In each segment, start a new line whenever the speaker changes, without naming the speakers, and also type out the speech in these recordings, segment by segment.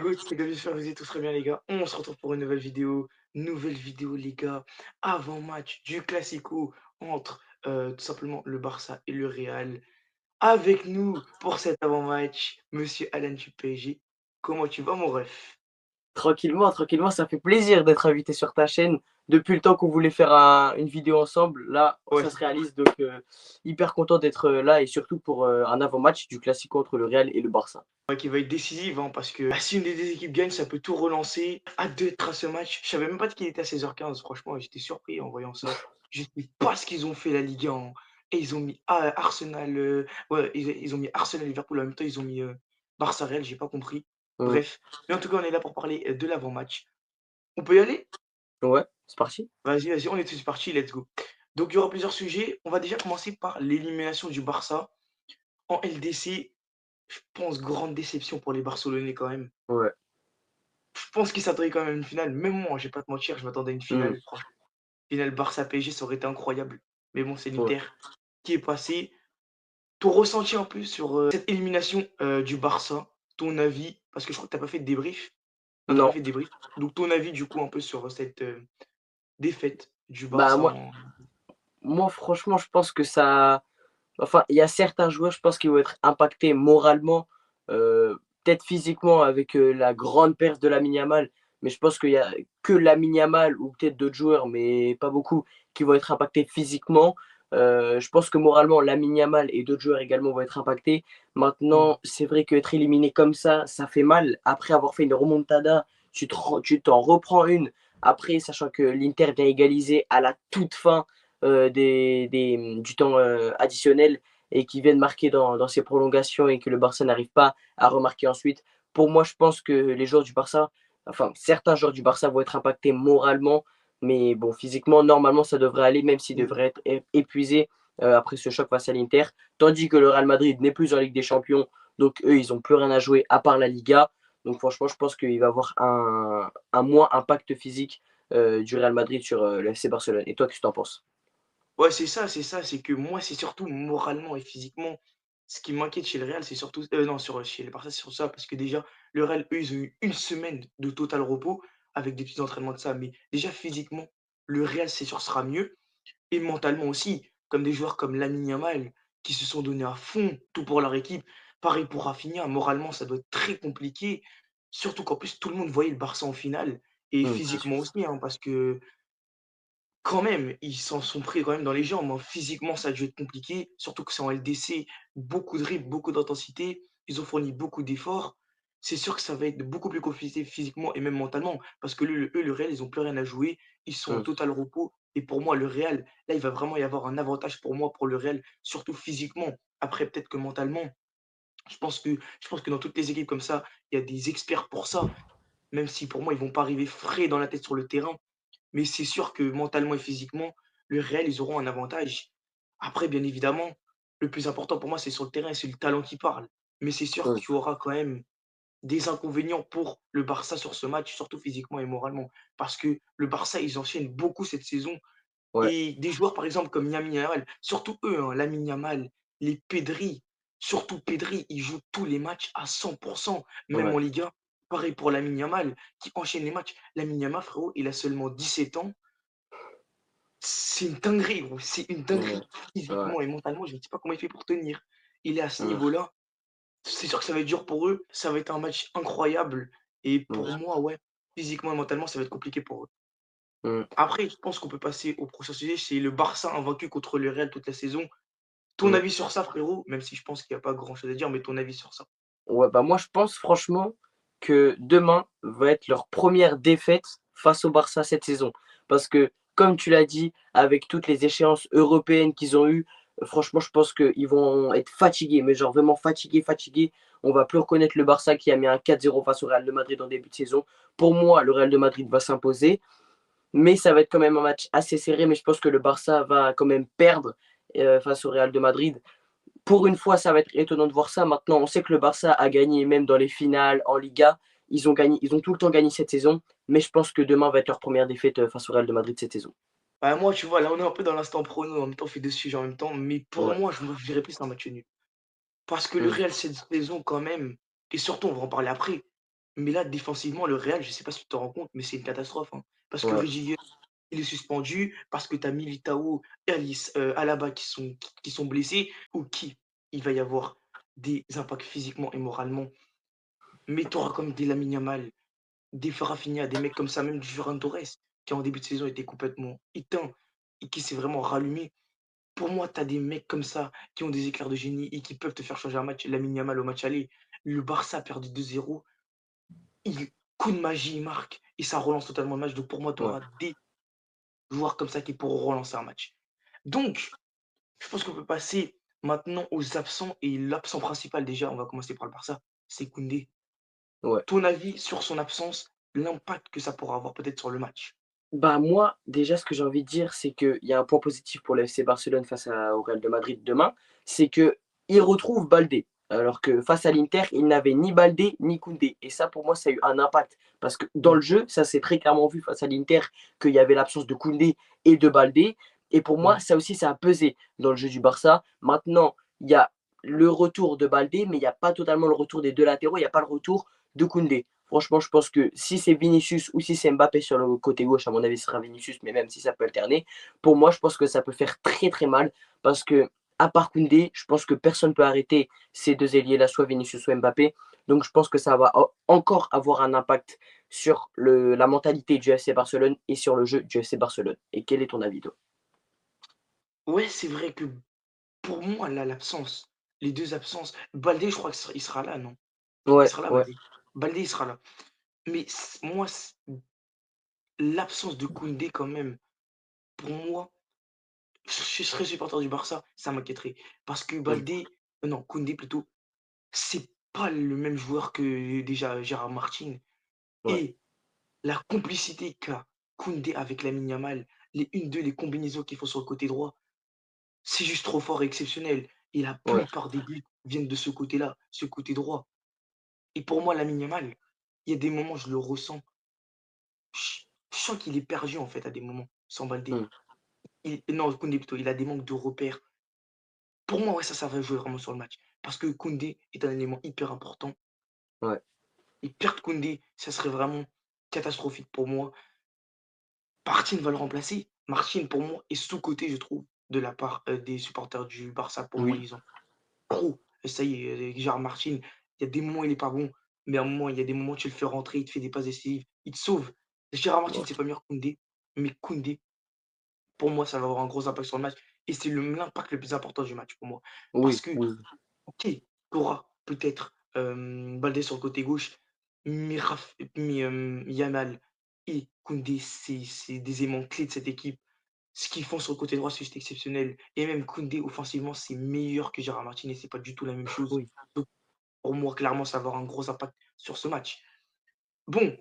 Good, c'est que j'espère que vous allez tous très bien les gars. On se retrouve pour une nouvelle vidéo. Nouvelle vidéo les gars. Avant-match du Classico entre tout simplement le Barça et le Real. Avec nous pour cet avant-match, Monsieur Alan du PSG. Comment tu vas mon ref?
Tranquillement, tranquillement, ça fait plaisir d'être invité sur ta chaîne. Depuis le temps qu'on voulait faire une vidéo ensemble, là,
Ouais,
ça se réalise. Donc, hyper content d'être là et surtout pour un avant-match du Classico entre le Real et le Barça.
ouais, qui va être décisive hein, parce que bah, si une des deux équipes gagne, ça peut tout relancer. Hâte d'être à ce match. Je savais même pas qu'il était à 16h15. Franchement, j'étais surpris en voyant ça. Je sais pas ce qu'ils ont fait la Ligue 1, hein. Et ils ont mis Arsenal, ouais, ils ont mis Arsenal et Liverpool en même temps. Ils ont mis Barça Real, j'ai pas compris.
Mm.
Bref, mais en tout cas, on est là pour parler de l'avant-match. On peut y aller?
Ouais, c'est parti.
Vas-y, vas-y, on est tous parti, let's go. Donc, il y aura plusieurs sujets. On va déjà commencer par l'élimination du Barça en LDC. Je pense grande déception pour les Barcelonais quand même.
Ouais.
Je pense qu'ils s'attendaient quand même à une finale. Même moi, je vais pas te mentir, je m'attendais à une
Mm.
finale, franchement. Finale Barça-PSG, ça aurait été incroyable. Mais bon, c'est
Ouais.
l'Inter qui est passé. Ton ressenti un peu sur cette élimination du Barça, ton avis, parce que je crois que tu pas fait de débrief. Non, tu pas
Non.
fait de débrief. Donc ton avis du coup un peu sur cette défaite du
Bah,
Barça
moi,
en.
moi, franchement, je pense que ça. Enfin, il y a certains joueurs, je pense, qui vont être impactés moralement, peut-être physiquement avec la grande perte de Lamine Yamal. Mais je pense qu'il y a que Lamine Yamal ou peut-être d'autres joueurs, mais pas beaucoup, qui vont être impactés physiquement. Je pense que moralement, Lamine Yamal et d'autres joueurs également vont être impactés.
Mmh.
Maintenant, c'est vrai qu'être éliminé comme ça fait mal. Après avoir fait une remontada, tu t'en reprends une. Après, sachant que l'Inter vient égaliser à la toute fin du temps additionnel et qui viennent marquer dans ces prolongations et que le Barça n'arrive pas à remarquer ensuite. Pour moi, je pense que les joueurs du Barça, enfin certains joueurs du Barça vont être impactés moralement, mais bon, physiquement, normalement, ça devrait aller, même s'ils
Mmh.
devraient être épuisés après ce choc face à l'Inter. Tandis que le Real Madrid n'est plus en Ligue des Champions, donc eux, ils n'ont plus rien à jouer à part la Liga. Donc franchement, je pense qu'il va y avoir un moins impact physique du Real Madrid sur le FC Barcelone. Et toi, qu'est-ce que tu en penses?
Ouais, c'est ça, c'est que moi, c'est surtout moralement et physiquement, ce qui m'inquiète chez le Real, c'est surtout non, chez les Barça, c'est sur ça, parce que déjà, le Real, eux, ils ont eu une semaine de total repos avec des petits entraînements de ça, mais déjà physiquement, le Real, c'est sûr, sera mieux et mentalement aussi, comme des joueurs comme Lamine Yamal qui se sont donnés à fond, tout pour leur équipe. Pareil pour Rafinha, moralement, ça doit être très compliqué, surtout qu'en plus, tout le monde voyait le Barça en finale et
C'est sûr.
physiquement aussi, hein, parce que quand même, ils s'en sont pris quand même dans les jambes, hein. Physiquement, ça a dû être compliqué, surtout que c'est en LDC, beaucoup de dribbles, beaucoup d'intensité. Ils ont fourni beaucoup d'efforts. C'est sûr que ça va être beaucoup plus compliqué physiquement et même mentalement, parce que eux, le Real, ils ont plus rien à jouer. Ils sont en
Mm.
total repos. Et pour moi, le Real, là, il va vraiment y avoir un avantage pour moi, pour le Real, surtout physiquement. Après, peut-être que mentalement, je pense que dans toutes les équipes comme ça, il y a des experts pour ça, même si pour moi, ils vont pas arriver frais dans la tête sur le terrain. Mais c'est sûr que mentalement et physiquement, le Real, ils auront un avantage. Après, bien évidemment, le plus important pour moi, c'est sur le terrain, c'est le talent qui parle. Mais c'est sûr
Mm.
qu'il y aura quand même des inconvénients pour le Barça sur ce match, surtout physiquement et moralement. Parce que le Barça, ils enchaînent beaucoup cette saison.
Ouais.
Et des joueurs, par exemple, comme Lamine Yamal, surtout eux, hein, Lamine Yamal, les Pedri, surtout Pedri, il joue tous les matchs à 100%, même
Ouais.
en Ligue 1. Pareil pour Lamine Yamal, qui enchaîne les matchs. Lamine Yamal, frérot, il a seulement 17 ans. C'est une dinguerie, gros, c'est une
Ouais.
dinguerie.
Ouais.
Physiquement et mentalement, je ne sais pas comment il fait pour tenir. Il est à ce
Mm.
niveau-là. C'est sûr que ça va être dur pour eux. Ça va être un match incroyable. Et pour
Mm.
moi, ouais, physiquement et mentalement, ça va être compliqué pour eux.
Mm.
Après, je pense qu'on peut passer au prochain sujet. C'est le Barça invaincu contre le Real toute la saison. Ton
Mm.
avis sur ça, frérot? Même si je pense qu'il n'y a pas grand-chose à dire, mais ton avis sur ça?
Ouais, bah moi je pense franchement que demain va être leur première défaite face au Barça cette saison. Parce que, comme tu l'as dit, avec toutes les échéances européennes qu'ils ont eues, franchement, je pense qu'ils vont être fatigués, mais genre vraiment fatigués, fatigués. On va plus reconnaître le Barça qui a mis un 4-0 face au Real de Madrid en début de saison. Pour moi, le Real de Madrid va s'imposer, mais ça va être quand même un match assez serré. Mais je pense que le Barça va quand même perdre face au Real de Madrid. Pour une fois, ça va être étonnant de voir ça. Maintenant, on sait que le Barça a gagné même dans les finales en Liga. Ils ont tout le temps gagné cette saison, mais je pense que demain va être leur première défaite face au Real de Madrid cette saison.
Bah, moi, tu vois, là, on est un peu dans l'instant prono. En même temps, on fait 2 sujets en même temps. Mais pour
Ouais.
moi, je dirais plus un match nul. Parce que le
Mm.
Real, cette saison, quand même, et surtout, on va en parler après, Mais là, défensivement, le Real, je sais pas si tu t'en rends compte, mais c'est une catastrophe, hein. Parce que
Ouais,
Rudiger, il est suspendu, parce que tu as Militao et Alaba qui sont blessés, ou qui il va y avoir des impacts physiquement et moralement. Mais tu auras comme des Lamine Yamal, des Rafinha, des mecs comme ça, même du Ferran Torres, qui en début de saison était complètement éteint et qui s'est vraiment rallumé. Pour moi, tu as des mecs comme ça qui ont des éclairs de génie et qui peuvent te faire changer un match. Lamine Yamal au match aller, le Barça a perdu 2-0, coup de magie, il marque et ça relance totalement le match. Donc pour moi, tu
ouais.
auras des joueurs comme ça qui pourront relancer un match. Donc, je pense qu'on peut passer maintenant aux absents et l'absent principal déjà, on va commencer par le Barça, c'est Koundé.
Ouais.
Ton avis sur son absence, l'impact que ça pourra avoir peut-être sur le match?
Bah, moi, déjà, ce que j'ai envie de dire, c'est qu'il y a un point positif pour le FC Barcelone face au Real de Madrid demain, c'est qu'il retrouve Baldé. Alors que face à l'Inter, il n'avait ni Baldé ni Koundé. Et ça, pour moi, ça a eu un impact. Parce que dans
Mmh,
le jeu, ça s'est très clairement vu face à l'Inter qu'il y avait l'absence de Koundé et de Baldé. Et pour moi,
mmh,
ça aussi, ça a pesé dans le jeu du Barça. Maintenant, il y a le retour de Baldé, mais il n'y a pas totalement le retour des deux latéraux, il n'y a pas le retour de Koundé. Franchement, je pense que si c'est Vinicius ou si c'est Mbappé sur le côté gauche, à mon avis, ce sera Vinicius, mais même si ça peut alterner, pour moi, je pense que ça peut faire très très mal parce que, à part Koundé, je pense que personne ne peut arrêter ces deux ailiers-là, soit Vinicius, soit Mbappé. Donc, je pense que ça va encore avoir un impact sur la mentalité du FC Barcelone et sur le jeu du FC Barcelone. Et quel est ton avis, toi?
ouais, c'est vrai que pour moi, là, les 2 absences, Baldé, je crois qu'il sera là, non? Il
Ouais,
sera là,
ouais,
Baldé? Baldé, il sera là. Mais moi, l'absence de Koundé quand même, pour moi, je serais supporter du Barça, ça m'inquiéterait. Parce que
mm,
Baldé, non, Koundé plutôt, c'est pas le même joueur que déjà Gérard Martin.
ouais,
Et la complicité qu'a Koundé avec Lamine Yamal, les 1-2, les combinaisons qu'ils font sur le côté droit, c'est juste trop fort et exceptionnel. Et la
ouais,
plupart des buts viennent de ce côté-là, ce côté droit. Et pour moi, Lamine Yamal, il y a des moments, je le ressens, je sens qu'il est perdu en fait à des moments, sans Baldé.
mm,
Non, Koundé plutôt, il a des manques de repères. Pour moi, ouais, ça va jouer vraiment sur le match. Parce que Koundé est un élément hyper important.
ouais,
Et perdre Koundé, ça serait vraiment catastrophique pour moi. Martin va le remplacer. Martin, pour moi, est sous-coté, je trouve, de la part des supporters du Barça. Pour moi,
oui,
ils ont trop. Ça y est, Gérard Martin, il y a des moments, il est pas bon. Mais à un moment, il y a des moments, tu le fais rentrer, il te fait des passes décisives, il te sauve. Gérard Martin,
ouais,
c'est pas meilleur que Koundé. Mais Koundé, pour moi, ça va avoir un gros impact sur le match. Et c'est l'impact le plus important du match pour moi. Parce
oui,
que,
oui,
OK, tu auras peut-être, Baldé sur le côté gauche, Yamal et Koundé, c'est des aimants clés de cette équipe. Ce qu'ils font sur le côté droit, c'est juste exceptionnel et même Koundé offensivement, c'est meilleur que Gérard Martinez, c'est pas du tout la même chose.
oui,
Donc pour moi, clairement, ça va avoir un gros impact sur ce match. Bon,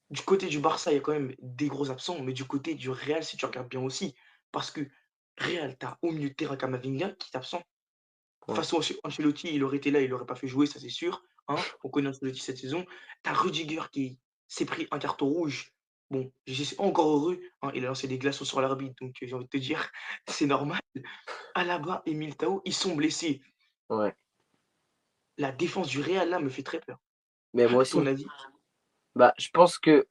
du côté du Barça, il y a quand même des gros absents, mais du côté du Real, si tu regardes bien aussi, parce que Real, tu as au milieu de terrain Camavinga qui est absent. De toute
ouais,
façon, Ancelotti, il aurait été là, il aurait pas fait jouer, ça c'est sûr, hein. On connaît Ancelotti cette saison. Tu as Rudiger qui s'est pris un carton rouge. Bon, je suis encore heureux, hein, il a lancé des glaçons sur l'arbitre, donc j'ai envie de te dire, c'est normal. Alaba et Militao, ils sont blessés.
ouais.
La défense du Real, là, me fait très peur.
Mais moi
Ton
aussi.
avis?
Bah, je pense que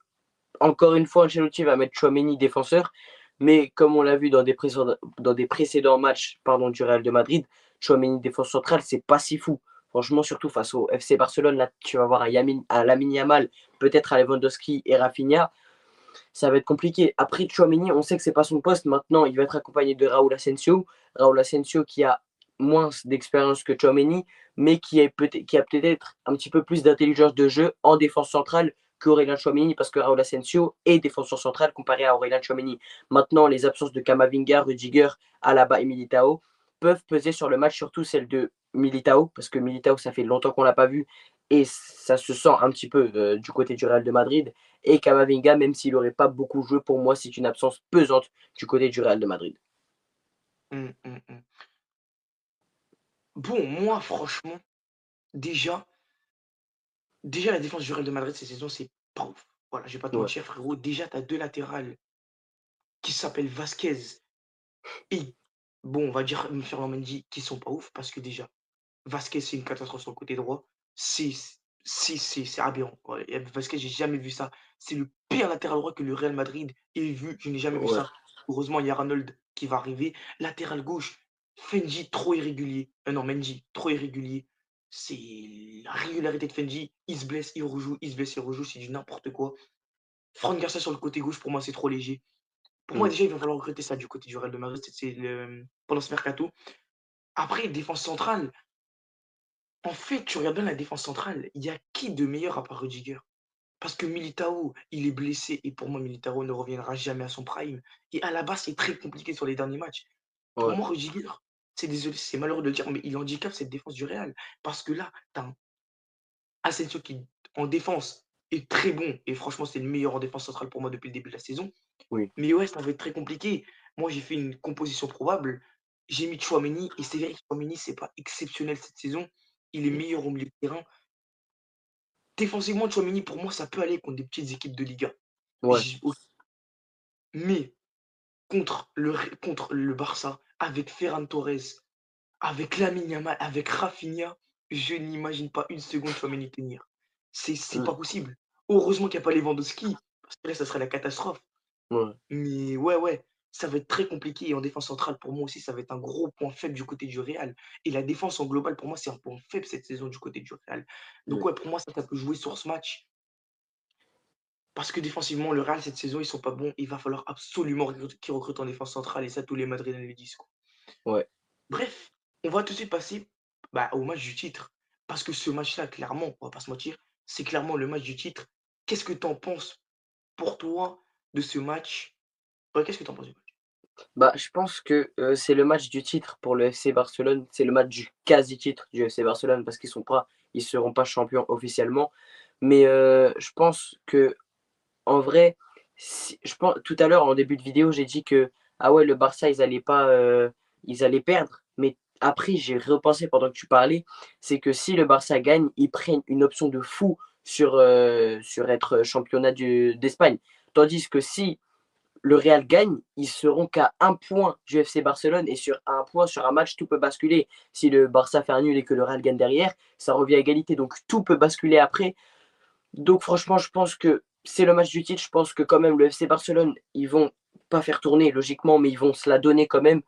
encore une fois, Ancelotti va mettre Tchouaméni défenseur, mais comme on l'a vu dans des précédents matchs pardon, du Real de Madrid, Tchouaméni défense centrale, c'est pas si fou. Franchement, surtout face au FC Barcelone, là, tu vas voir un Lamine Yamal, peut-être à Lewandowski et Rafinha, ça va être compliqué. Après, Tchouaméni, on sait que c'est pas son poste. Maintenant, il va être accompagné de Raúl Asensio. Raúl Asensio qui a moins d'expérience que Tchouaméni, mais qui a peut-être un petit peu plus d'intelligence de jeu en défense centrale qu'Aurélien Tchouaméni, parce que Raúl Asensio est défenseur central comparé à Aurélien Tchouaméni. Maintenant, les absences de Camavinga, Rudiger, Alaba et Militao peuvent peser sur le match, surtout celle de Militao, parce que Militao, ça fait longtemps qu'on l'a pas vu, et ça se sent un petit peu du côté du Real de Madrid. Et Camavinga, même s'il n'aurait pas beaucoup joué, pour moi, c'est une absence pesante du côté du Real de Madrid.
Mmh, mmh, mmh. Bon, moi, franchement, déjà la défense du Real de Madrid cette saison, c'est pas ouf. Voilà, je vais pas te
Ouais,
mentir, frérot. Déjà, tu as 2 latérales qui s'appellent Vasquez et bon, on va dire Ferland Mendy, qui sont pas ouf parce que déjà, Vasquez, c'est une catastrophe sur le côté droit. C'est Si, c'est aberrant. Ouais, et parce que j'ai jamais vu ça. C'est le pire latéral droit que le Real Madrid ait vu. Je n'ai jamais vu
Ouais.
ça. Heureusement, il y a Arnold qui va arriver. Latéral gauche, Fenji trop irrégulier. Non, Mendy trop irrégulier. C'est la régularité de Fenji. Il se blesse, il rejoue, il se blesse, il rejoue. C'est du n'importe quoi. Franck Garcia sur le côté gauche, pour moi, c'est trop léger. Pour moi,
Mm.
déjà, il va falloir recruter ça du côté du Real de Madrid. Pendant ce mercato. Après, défense centrale. En fait, tu regardes bien la défense centrale. Il y a qui de meilleur à part Rudiger? Parce que Militao, il est blessé et pour moi, Militao ne reviendra jamais à son prime. Et à la base, c'est très compliqué sur les derniers matchs. Pour
Ouais.
moi, Rudiger, c'est désolé, c'est malheureux de le dire, mais il handicape cette défense du Real. Parce que là, tu as un Asensio qui, en défense, est très bon. Et franchement, c'est le meilleur en défense centrale pour moi depuis le début de la saison.
Oui.
Mais ouais, ça va être très compliqué. Moi, j'ai fait une composition probable. J'ai mis Chouameni et c'est vrai que Chouameni, c'est pas exceptionnel cette saison. Il est
Mm.
meilleur au milieu de terrain. Défensivement, Chouameni, pour moi, ça peut aller contre des petites équipes de Liga.
Ouais.
Mais contre le Barça, avec Ferran Torres, avec Lamine Yamal, avec Rafinha, je n'imagine pas une seconde Tchouaméni tenir. C'est
Mm.
pas possible. Heureusement qu'il y a pas Lewandowski, parce que là, ça serait la catastrophe.
Ouais.
Mais ouais, ouais, ça va être très compliqué et en défense centrale, pour moi aussi, ça va être un gros point faible du côté du Real et la défense en global, pour moi, c'est un point faible cette saison du côté du Real. Donc
Mm.
ouais, pour moi, ça peut jouer sur ce match parce que défensivement, le Real cette saison, ils sont pas bons. Il va falloir absolument qu'ils recrutent en défense centrale et ça, tous les Madrilènes le disent, quoi.
Ouais.
Bref, on va tout de suite passer, bah, au match du titre. Parce que ce match-là, clairement, on va pas se mentir, c'est clairement le match du titre. Qu'est-ce que tu en penses, pour toi, de ce match? Ouais, qu'est-ce que tu en penses du match?
Bah, je pense que, c'est le match du titre pour le FC Barcelone. C'est le match du quasi-titre du FC Barcelone parce qu'ils seront pas champions officiellement. Mais, je pense que en vrai, si je pen tout à l'heure en début de vidéo, j'ai dit que: «Ah ouais, le Barça, ils allaient perdre». Mais après, j'ai repensé pendant que tu parlais, c'est que si le Barça gagne, ils prennent une option de fou sur être championnat d'Espagne. Tandis que si le Real gagne, ils seront qu'à un point du FC Barcelone et sur un point, sur un match, tout peut basculer. Si le Barça fait un nul et que le Real gagne derrière, ça revient à égalité. Donc tout peut basculer après. Donc franchement, je pense que c'est le match du titre. Je pense que quand même le FC Barcelone, ils vont pas faire tourner logiquement, mais ils vont se la donner quand même.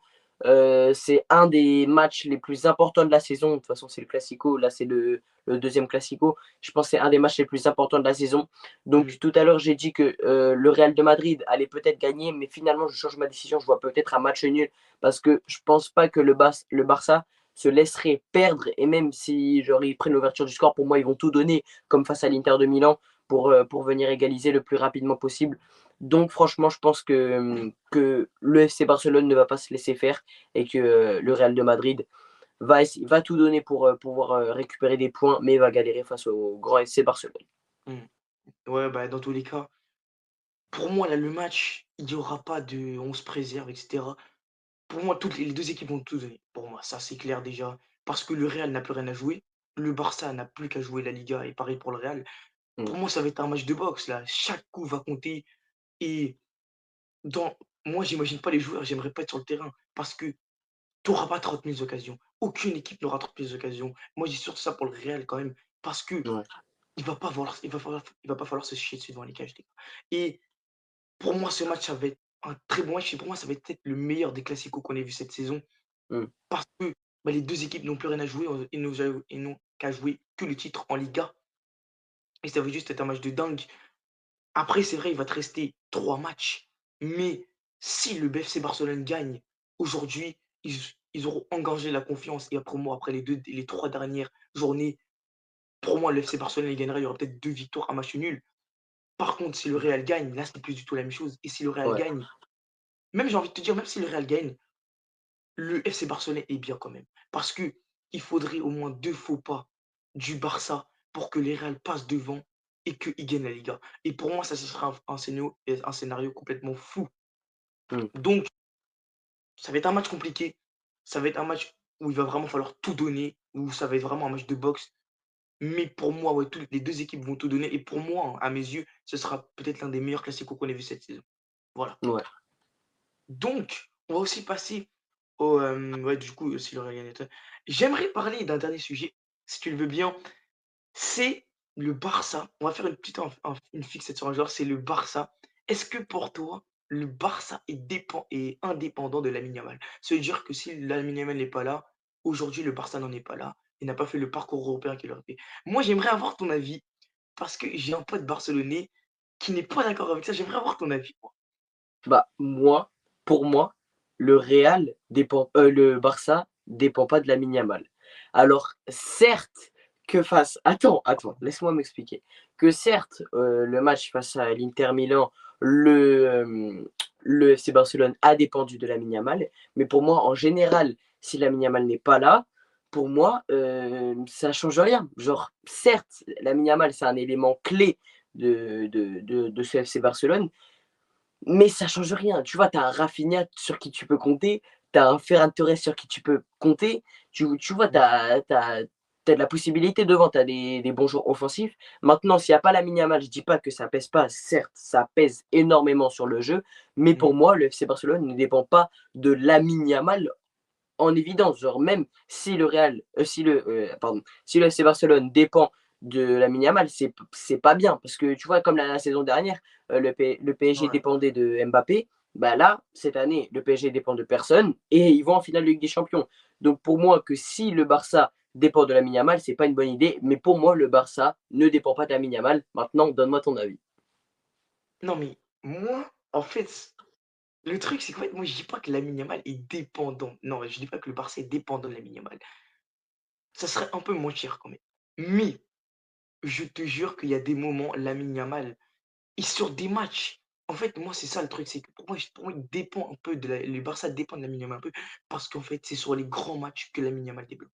C'est un des matchs les plus importants de la saison. De toute façon, c'est le Classico. Là, c'est le deuxième Classico. Je pense que c'est un des matchs les plus importants de la saison. Donc
Mmh.
tout à l'heure, j'ai dit que le Real de Madrid allait peut-être gagner, mais finalement, je change ma décision. Je vois peut-être un match nul parce que je pense pas que le Barça se laisserait perdre. Et même si genre, ils prennent l'ouverture du score, pour moi, ils vont tout donner comme face à l'Inter de Milan pour venir égaliser le plus rapidement possible. Donc franchement, je pense que le FC Barcelone ne va pas se laisser faire et que le Real de Madrid va tout donner pour pouvoir récupérer des points, mais va galérer face au grand FC Barcelone.
Mmh. Ouais, bah, dans tous les cas, pour moi, là, le match, il y aura pas de on se préserve et cetera. Pour moi, toutes les 2 équipes vont tout donner. Pour moi, ça, c'est clair déjà. Parce que le Real n'a plus rien à jouer. Le Barça n'a plus qu'à jouer la Liga et pareil pour le Real.
Mm.
Pour moi, ça va être un match de boxe, là. Chaque coup va compter et dans moi, j'imagine pas les joueurs, j'aimerais pas être sur le terrain parce que tu auras pas 30 000 occasions. Aucune équipe n'aura 30 000 occasions. Moi, je dis surtout ça pour le Real quand même parce que
Ouais.
il va pas falloir se chier dessus devant les cages, les gars. Et pour moi, ce match, ça va être un très bon match et pour moi, ça va être peut-être le meilleur des classicos qu'on ait vu cette saison
Mm.
parce que, bah, les 2 équipes n'ont plus rien à jouer, ils n'ont qu'à jouer que le titre en Liga et ça va juste être un match de dingue. Après, c'est vrai, il va te rester 3 matchs, mais si le BFC Barcelone gagne aujourd'hui, ils auront engagé la confiance et après moi, après les 3 dernières journées, pour moi, le FC Barcelone, il gagnera, il y aura peut-être 2 victoires, un match nul. Par contre, si le Real gagne, là, c'est plus du tout la même chose et si le Real
Ouais.
gagne, même j'ai envie de te dire, même si le Real gagne, le FC Barcelone est bien quand même. Parce que il faudrait au moins 2 faux pas du Barça pour que les Real passent devant et qu'ils gagnent la Liga. Et pour moi, ça, ce sera un scénario complètement fou.
Mm.
Donc, ça va être un match compliqué. Ça va être un match où il va vraiment falloir tout donner, où ça va être vraiment un match de boxe. Mais pour moi, ouais, les 2 équipes vont tout donner. Et pour moi, hein, à mes yeux, ce sera peut-être l'un des meilleurs classicos qu'on ait vu cette saison. Voilà.
Ouais.
Donc, on va aussi passer au, ouais, du coup, si le Real gagne, j'aimerais parler d'un dernier sujet, si tu le veux bien. C'est le Barça, on va faire une petite une fixette sur un joueur, c'est le Barça. Est-ce que pour toi, le Barça est indépendant de Lamine Yamal? Ça veut dire que si Lamine Yamal n'est pas là, aujourd'hui le Barça n'en est pas là et n'a pas fait le parcours européen qu'il aurait fait. Moi, j'aimerais avoir ton avis parce que j'ai un pote barcelonais qui n'est pas d'accord avec ça. J'aimerais avoir ton avis, moi.
Bah, moi, pour moi, le Barça dépend pas de Lamine Yamal. Alors certes que face attends, laisse-moi m'expliquer. Que certes, le match face à l'Inter Milan, le FC Barcelone a dépendu de Lamine Yamal, mais pour moi, en général, si Lamine Yamal n'est pas là, pour moi, ça change rien. Genre, certes, Lamine Yamal, c'est un élément clé de ce FC Barcelone, mais ça change rien. Tu vois, tu as un Rafinha sur qui tu peux compter, tu as un Ferran Torres sur qui tu peux compter. Tu vois, tu
Ouais,
as de la possibilité devant, tu as des bons joueurs offensifs. Maintenant, s'il y a pas Lamine Yamal, je dis pas que ça pèse pas. Certes, ça pèse énormément sur le jeu, mais pour
mmh,
moi, le FC Barcelone ne dépend pas de Lamine Yamal en évidence. Genre même si le Real, si le FC Barcelone dépend de Lamine Yamal, c'est pas bien parce que tu vois comme la saison dernière, le PSG
ouais.
dépendait de Mbappé. Bah là, cette année, le PSG dépend de personne et ils vont en finale de Ligue des Champions. Donc pour moi, que si le Barça dépend de Lamine Yamal, c'est pas une bonne idée. Mais pour moi, le Barça ne dépend pas de Lamine Yamal. Maintenant, donne-moi ton avis.
Non, mais moi, en fait, le truc, c'est qu'en fait, moi, je dis pas que Lamine Yamal est dépendant. Non, je dis pas que le Barça est dépendant de Lamine Yamal. Ça serait un peu mentir quand même. Mais je te jure qu'il y a des moments, Lamine Yamal et sur des matchs, en fait, moi, c'est ça le truc, c'est que pour moi, il dépend un peu le Barça dépend de Lamine Yamal un peu parce qu'en fait, c'est sur les grands matchs que Lamine Yamal développe.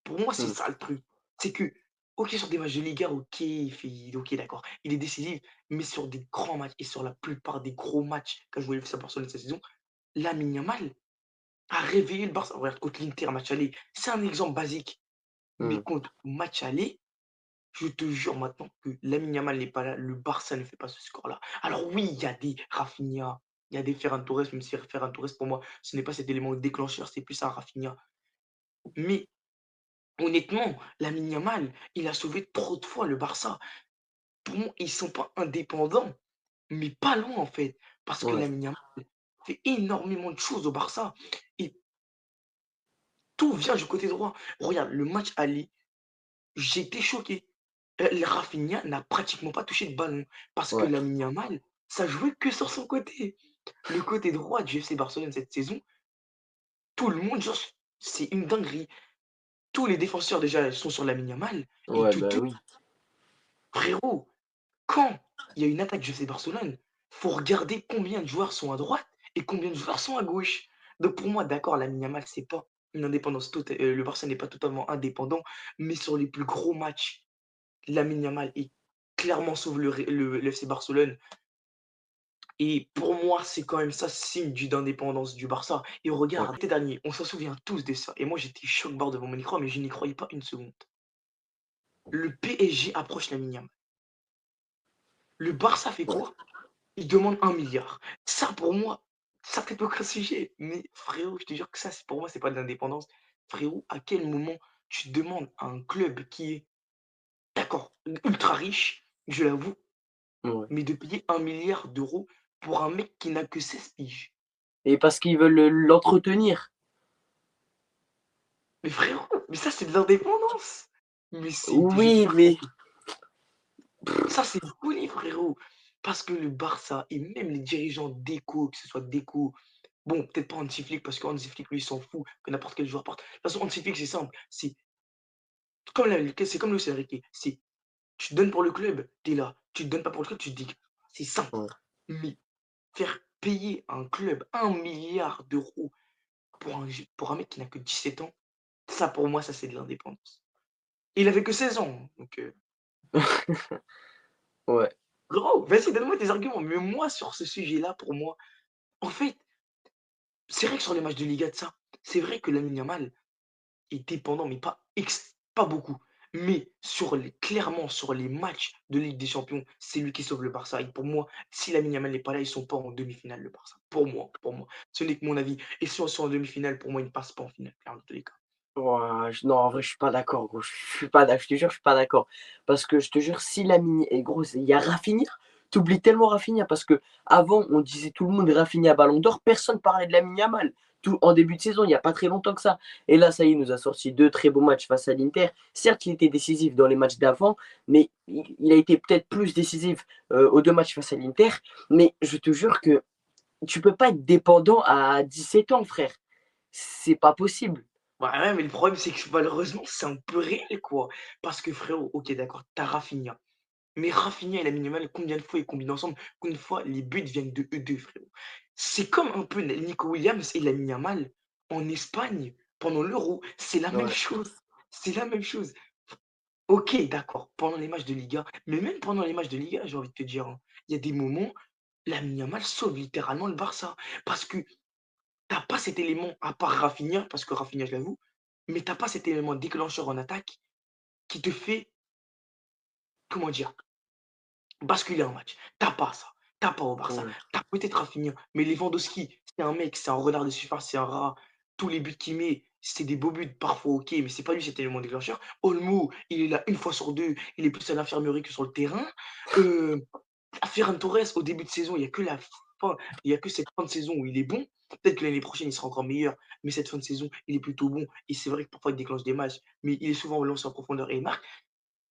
Pour moi, c'est
Hmm.
ça le truc. C'est que, OK, sur des matchs de Liga, OK, d'accord, il est décisif, mais sur des grands matchs et sur la plupart des gros matchs qu'a joué le FC Barcelone cette saison, Lamine Yamal a réveillé le Barça. Regarde, contre l'Inter, match aller, c'est un exemple basique, mais
Hmm.
contre match aller, je te jure maintenant que Lamine Yamal n'est pas là, le Barça ne fait pas ce score-là. Alors oui, il y a des Rafinha, il y a des Ferran Torres, même si Ferran Torres, pour moi, ce n'est pas cet élément déclencheur, c'est plus un Rafinha. Mais honnêtement, Lamine Yamal, il a sauvé trop de fois le Barça. Pour moi, ils sont pas indépendants, mais pas loin en fait, parce que
Ouais,
Lamine Yamal fait énormément de choses au Barça et tout vient du côté droit. Regarde, le match aller, j'étais choqué. Le Rafinha n'a pratiquement pas touché de ballon parce que
ouais,
Lamine Yamal, ça jouait que sur son côté. Le côté droit du FC Barcelone cette saison, tout le monde, genre, c'est une dinguerie. Tous les défenseurs déjà sont sur Lamine Yamal et
ouais,
tout
bah oui.
frérot, quand il y a une attaque du FC Barcelone, faut regarder combien de joueurs sont à droite et combien de joueurs sont à gauche. Donc pour moi, d'accord, Lamine Yamal, c'est pas une indépendance totale, le Barça n'est pas totalement indépendant, mais sur les plus gros matchs, Lamine Yamal est clairement sauve le FC Barcelone. Et pour moi, c'est quand même ça signe d'indépendance du Barça. Et
Ouais,
regarde, l'été dernier, on s'en souvient tous de ça. Et moi, j'étais choc-bord devant mon écran, mais je n'y croyais pas une seconde. Le PSG approche Lamine Yamal. Le Barça fait
ouais,
quoi? Il demande 1 milliard. Ça, pour moi, ça peut être aucun sujet. Mais frérot, je te jure que ça, pour moi, c'est pas de l'indépendance. Frérot, à quel moment tu demandes à un club qui est, d'accord, ultra riche, je l'avoue,
ouais.
mais de payer 1 milliard d'euros pour un mec qui n'a que 16 piges?
Et parce qu'ils veulent l'entretenir.
Mais frérot, mais ça, c'est de l'indépendance. Mais je te
Oui,
jure que
mais
ça, c'est une folie, frérot. Parce que le Barça et même les dirigeants d'Eco, que ce soit d'Eco, bon, peut-être pas Hansi Flick, parce que Hansi Flick, lui, il s'en fout que n'importe quel joueur parte. De toute façon, Hansi Flick, c'est simple. C'est comme Luis Enrique. C'est tu te donnes pour le club, tu es là. Tu te donnes pas pour le club, tu te dis que c'est simple.
ouais,
Mais faire payer un club 1 milliard d'euros pour un mec qui n'a que 17 ans, ça, pour moi, ça, c'est de l'indépendance. Il avait que 16 ans. Donc,
ouais,
gros, vas-y, donne-moi tes arguments. Mais moi, sur ce sujet-là, pour moi, en fait, c'est vrai que sur les matchs de Liga de ça, c'est vrai que Lamine Yamal est dépendant, mais pas beaucoup. Mais clairement, sur les matchs de Ligue des Champions, c'est lui qui sauve le Barça. Et pour moi, si Lamine Yamal n'est pas là, ils sont pas en demi-finale, le Barça. Pour moi. Ce n'est que mon avis. Et si on sont en demi-finale, pour moi, ils ne passent pas en finale, clairement, dans tous les cas.
Ouah, non, en vrai, je suis pas d'accord, gros. Je suis pas d'ac je te jure, je suis pas d'accord. Parce que je te jure, si Lamine et gros, il y a Raphinha. Tu oublies tellement Raphinha parce que avant on disait tout le monde Raphinha Ballon d'or, personne parlait de Lamine Yamal. Tout en début de saison, il y a pas très longtemps que ça. Et là, ça y est, il nous a sorti 2 très beaux matchs face à l'Inter. Certes, il était décisif dans les matchs d'avant, mais il a été peut-être plus décisif, aux 2 matchs face à l'Inter. Mais je te jure que tu peux pas être dépendant à 17 ans, frère. C'est pas possible.
Ouais, ouais, mais le problème, c'est que malheureusement, c'est un peu réel, quoi. Parce que frérot, OK, d'accord, tu as Raphinha. Mais Raphinha et Lamine Yamal, combien de fois ils combinent ensemble? Combien de fois les buts viennent de eux 2, frérot? C'est comme un peu Nico Williams et Lamine Yamal en Espagne pendant l'Euro, c'est la même
Ouais.
chose. C'est la même chose. OK, d'accord, pendant les matchs de Liga, mais même pendant les matchs de Liga, j'ai envie de te dire, hein, il y a des moments, Lamine Yamal sauve littéralement le Barça. Parce que t'as pas cet élément, à part Raphinha, parce que Raphinha, je l'avoue, mais t'as pas cet élément déclencheur en attaque qui te fait, comment dire, basculer un match. T'as pas ça. T'as pas au Barça.
Ouais.
T'as peut-être Raphinha, mais Lewandowski, c'est un mec, c'est un renard de surface, c'est un rat. Tous les buts qu'il met, c'est des beaux buts, parfois OK, mais c'est pas lui cet élément déclencheur. Olmo, il est là une fois sur deux, il est plus à l'infirmerie que sur le terrain. Heu, Ferran Torres, au début de saison, il y a que la fin, il y a que cette fin de saison où il est bon. Peut-être que l'année prochaine, il sera encore meilleur, mais cette fin de saison, il est plutôt bon et c'est vrai que parfois il déclenche des matchs, mais il est souvent relancé en profondeur et il marque.